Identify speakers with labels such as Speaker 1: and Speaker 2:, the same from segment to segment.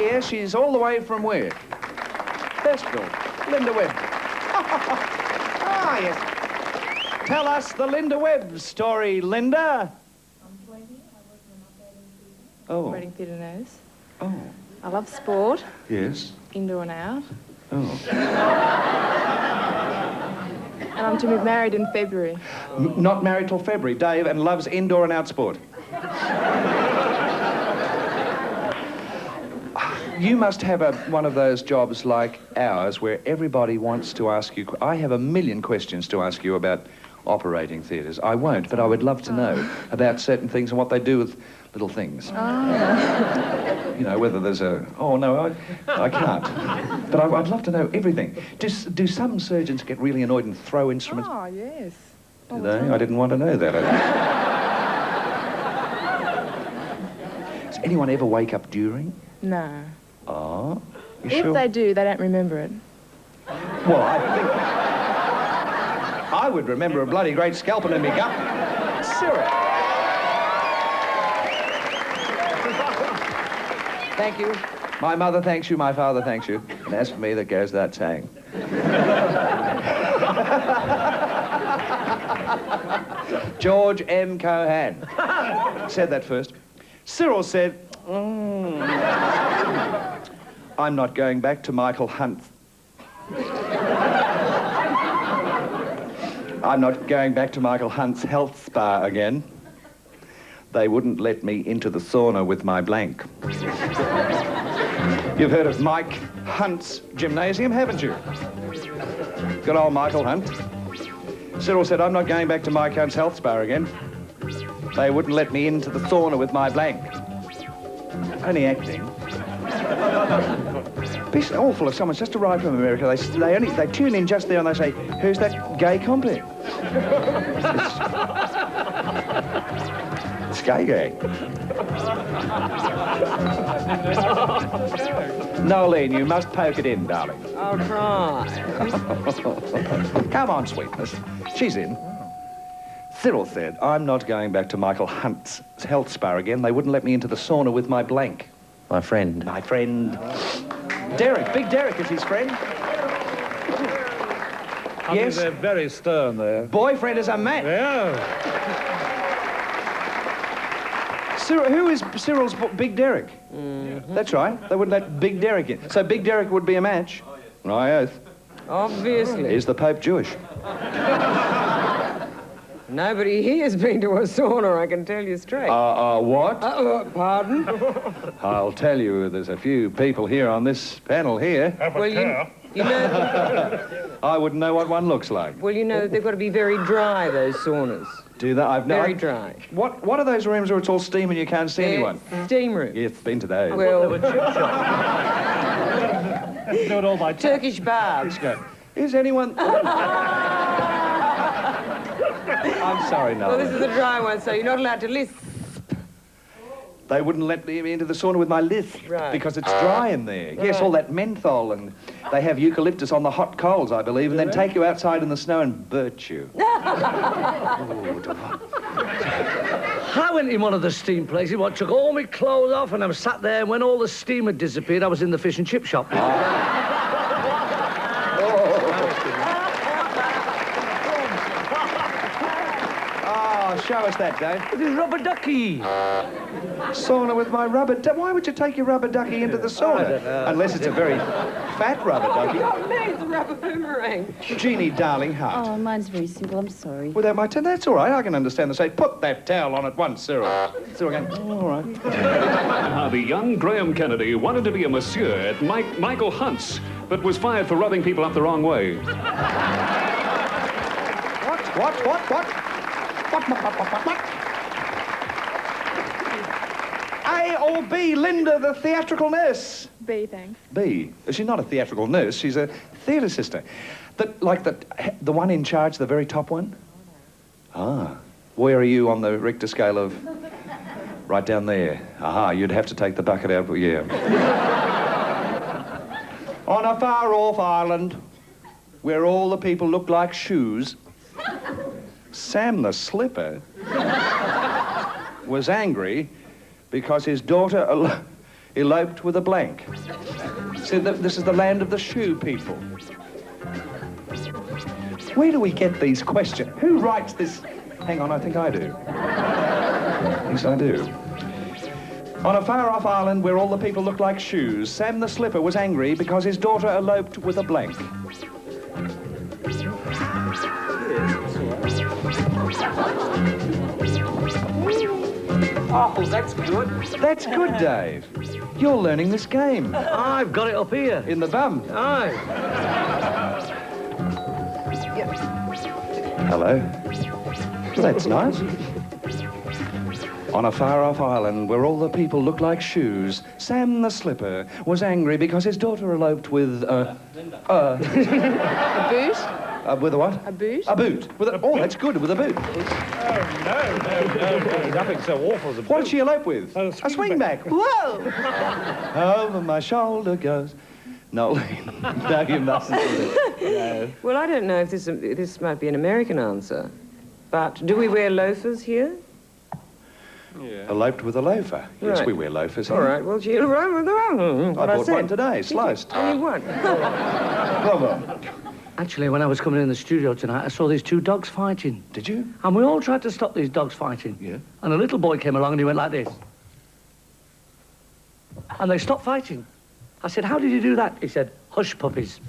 Speaker 1: here. She's all the way from where? Thirstville. Linda Webb. Ah, yes. Tell us the Linda Webb story, Linda.
Speaker 2: I'm 20. I work in an operating theatre.
Speaker 1: Oh.
Speaker 2: Operating theatre nurse.
Speaker 1: Oh.
Speaker 2: I love sport.
Speaker 1: Yes.
Speaker 2: Indoor and out.
Speaker 1: Oh.
Speaker 2: And I'm to be married in February.
Speaker 1: Not married till February, Dave, and loves indoor and out sport. You must have one of those jobs like ours where everybody wants to ask you... I have a million questions to ask you about operating theatres. I won't, but I would love to know about certain things and what they do with little things.
Speaker 2: Oh.
Speaker 1: You know, whether there's a... Oh, no, I can't. But I'd love to know everything. Do some surgeons get really annoyed and throw instruments?
Speaker 2: Oh, yes.
Speaker 1: Do they? I didn't want to know that. Does anyone ever wake up during?
Speaker 2: No.
Speaker 1: Oh, you
Speaker 2: If
Speaker 1: sure?
Speaker 2: they do, they don't remember it.
Speaker 1: Well, I think... I would remember a bloody great scalpel in me gut. Syrup. Thank you. My mother thanks you, my father thanks you. And as for me, that goes without saying. George M. Cohan said that first. Cyril said, I'm not going back to Michael Hunt. I'm not going back to Michael Hunt's health spa again. They wouldn't let me into the sauna with my blank. You've heard of Mike Hunt's gymnasium, haven't you? Good old Michael Hunt. Cyril said, I'm not going back to Mike Hunt's health spa again. They wouldn't let me into the sauna with my blank. Only acting. It's awful if someone's just arrived from America. They tune in just there and they say, who's that gay complex? It's gay. Nolene, you must poke it in, darling.
Speaker 3: I'll try.
Speaker 1: Come on, sweetness. She's in. Cyril said, I'm not going back to Michael Hunt's health spa again. They wouldn't let me into the sauna with my blank.
Speaker 4: My friend.
Speaker 1: My friend. Derek. Big Derek is his friend.
Speaker 5: I
Speaker 1: Yes?
Speaker 5: mean, they're very stern there.
Speaker 1: Boyfriend is a man.
Speaker 5: Yeah.
Speaker 1: Cyril, who is Cyril's Big Derek?
Speaker 3: Mm-hmm.
Speaker 1: That's right. They wouldn't let Big Derek in. So Big Derek would be a match. Right, oath.
Speaker 3: Obviously.
Speaker 1: Is the Pope Jewish?
Speaker 3: Nobody here has been to a sauna, I can tell you straight.
Speaker 1: What?
Speaker 3: Pardon?
Speaker 1: I'll tell you, there's a few people here on this panel here.
Speaker 3: Well, you know...
Speaker 1: I wouldn't know what one looks like.
Speaker 3: Well, you know, they've got to be very dry, those saunas.
Speaker 1: Do they?
Speaker 3: Very dry.
Speaker 1: What are those rooms where it's all steam and you can't see anyone?
Speaker 3: Steam room.
Speaker 1: Yeah, it's been to those.
Speaker 3: Well,
Speaker 5: Do it all by
Speaker 3: Turkish baths.
Speaker 1: Is anyone... I'm sorry, no.
Speaker 3: Well, this is the dry one, so you're not allowed to lisp.
Speaker 1: They wouldn't let me into the sauna with my lisp
Speaker 3: Right.
Speaker 1: because it's dry in there. Yes,
Speaker 3: Right.
Speaker 1: all that menthol, and they have eucalyptus on the hot coals, I believe, and then take you outside in the snow and birch you.
Speaker 4: I went in one of the steam places, took all my clothes off, and I was sat there, and when all the steam had disappeared, I was in the fish and chip shop.
Speaker 1: Show us that, Dave.
Speaker 4: It is rubber ducky.
Speaker 1: Sauna with my rubber ducky. Why would you take your rubber ducky into the sauna? Unless it's a very fat rubber ducky.
Speaker 3: Oh, no, it's a rubber boomerang.
Speaker 1: Jeannie, darling, heart.
Speaker 6: Oh, mine's very simple. I'm sorry.
Speaker 1: Without my towel, that's all right. I can understand the say, put that towel on at once, Cyril. Cyril going, oh, all right.
Speaker 7: The young Graham Kennedy wanted to be a monsieur at Michael Hunt's, but was fired for rubbing people up the wrong way.
Speaker 1: What? A or B, Linda, the theatrical nurse?
Speaker 2: B, thanks.
Speaker 1: B. She's not a theatrical nurse, she's a theatre sister. The one in charge, the very top one? Ah. Where are you on the Richter scale of... Right down there. Aha, you'd have to take the bucket out, yeah. On a far-off island, where all the people look like shoes, Sam the Slipper was angry because his daughter eloped with a blank. See, this is the land of the shoe people. Where do we get these questions? Who writes this? Hang on, I think I do. Yes, I do. On a far-off island where all the people look like shoes, Sam the Slipper was angry because his daughter eloped with a blank.
Speaker 3: Oh, that's good.
Speaker 1: That's good, Dave. You're learning this game.
Speaker 4: I've got it up here.
Speaker 1: In the bum.
Speaker 4: Aye.
Speaker 1: Hello. That's nice. On a far-off island where all the people look like shoes, Sam the Slipper was angry because his daughter eloped with
Speaker 2: A boot?
Speaker 1: with a what?
Speaker 2: A boot?
Speaker 1: A boot. Oh, that's good, with a boot.
Speaker 5: No, nothing so awful as a
Speaker 1: What did she elope with?
Speaker 5: A
Speaker 1: A swingback. Whoa! Over my shoulder goes. No, no, you mustn't do it.
Speaker 3: Well, I don't know if this might be an American answer, but do we wear loafers here?
Speaker 1: Eloped with a loafer. Yes,
Speaker 3: Right.
Speaker 1: we wear loafers.
Speaker 3: All right, well, you're right with the wrong.
Speaker 1: I bought one today, sliced.
Speaker 3: Only one.
Speaker 1: Bravo.
Speaker 4: Actually, when I was coming in the studio tonight, I saw these two dogs fighting.
Speaker 1: Did you?
Speaker 4: And we all tried to stop these dogs fighting.
Speaker 1: Yeah.
Speaker 4: And a little boy came along and he went like this. And they stopped fighting. I said, how did you do that? He said, hush puppies.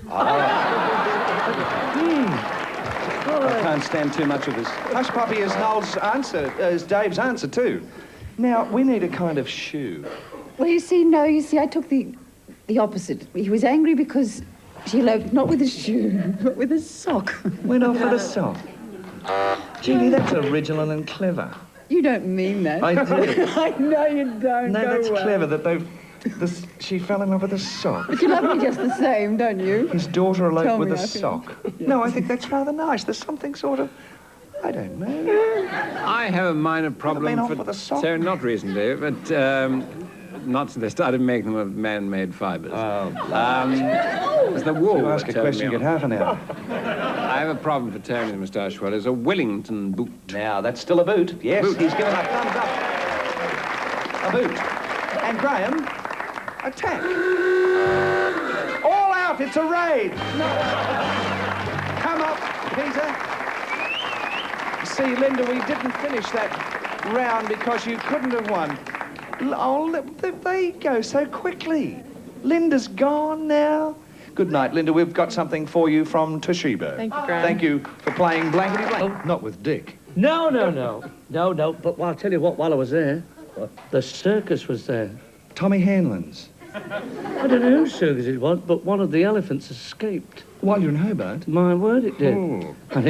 Speaker 1: I can't stand too much of this. Hush puppy is Noel's answer, is Dave's answer too. Now, we need a kind of shoe.
Speaker 6: Well, you see, I took the opposite. He was angry because she eloped not with a shoe, but with a sock.
Speaker 1: Went off with a sock. Jeannie, that's original and clever.
Speaker 6: You don't mean that.
Speaker 1: I do.
Speaker 6: I know you don't.
Speaker 1: No,
Speaker 6: Go
Speaker 1: that's
Speaker 6: away.
Speaker 1: clever that she fell in love with a sock.
Speaker 6: But you love me just the same, don't you?
Speaker 1: His daughter eloped
Speaker 6: Tell
Speaker 1: with
Speaker 6: me,
Speaker 1: a
Speaker 6: I think.
Speaker 1: sock. No, I think that's rather nice. There's something sort of, I don't know.
Speaker 8: I have a minor
Speaker 1: been
Speaker 8: problem
Speaker 1: off with a sock?
Speaker 8: so not recently, but not since they started making them of man-made fibres. It's the wool.
Speaker 1: You ask a
Speaker 8: that turned
Speaker 1: question,
Speaker 8: me
Speaker 1: you get
Speaker 8: on.
Speaker 1: half an hour.
Speaker 8: I have a problem for tearing the moustache. Well, it's a Wellington boot.
Speaker 1: Now, that's still a boot. Yes,
Speaker 8: Boot.
Speaker 1: he's given a thumbs up. A boot. And Graham, attack. All out, it's a raid. Come up, Peter. See, Linda, we didn't finish that round because you couldn't have won. Oh, they go so quickly. Linda's gone now. Good night, Linda. We've got something for you from Toshiba.
Speaker 2: Thank you, Graham.
Speaker 1: Thank you for playing Blankety Blank. Not with Dick.
Speaker 4: No. But I'll tell you what, while I was there, the circus was there.
Speaker 1: Tommy Hanlon's.
Speaker 4: I don't know whose circus it was, but one of the elephants escaped.
Speaker 1: While you're in Hobart?
Speaker 4: My word, it did.
Speaker 1: Oh.
Speaker 4: And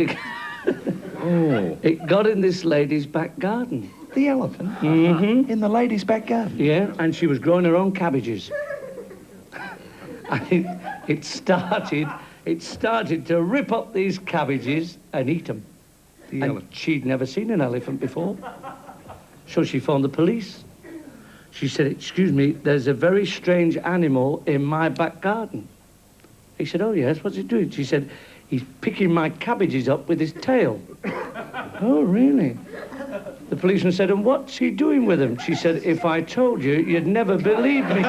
Speaker 4: it got in this lady's back garden.
Speaker 1: The elephant?
Speaker 4: Mm-hmm.
Speaker 1: In the lady's back garden?
Speaker 4: Yeah, and she was growing her own cabbages. And it started to rip up these cabbages and eat them. And she'd never seen an elephant before. So she phoned the police. She said, excuse me, there's a very strange animal in my back garden. He said, oh, yes, what's he doing? She said, he's picking my cabbages up with his tail. Oh, really? The policeman said, and what's he doing with them? She said, if I told you, you'd never believe me.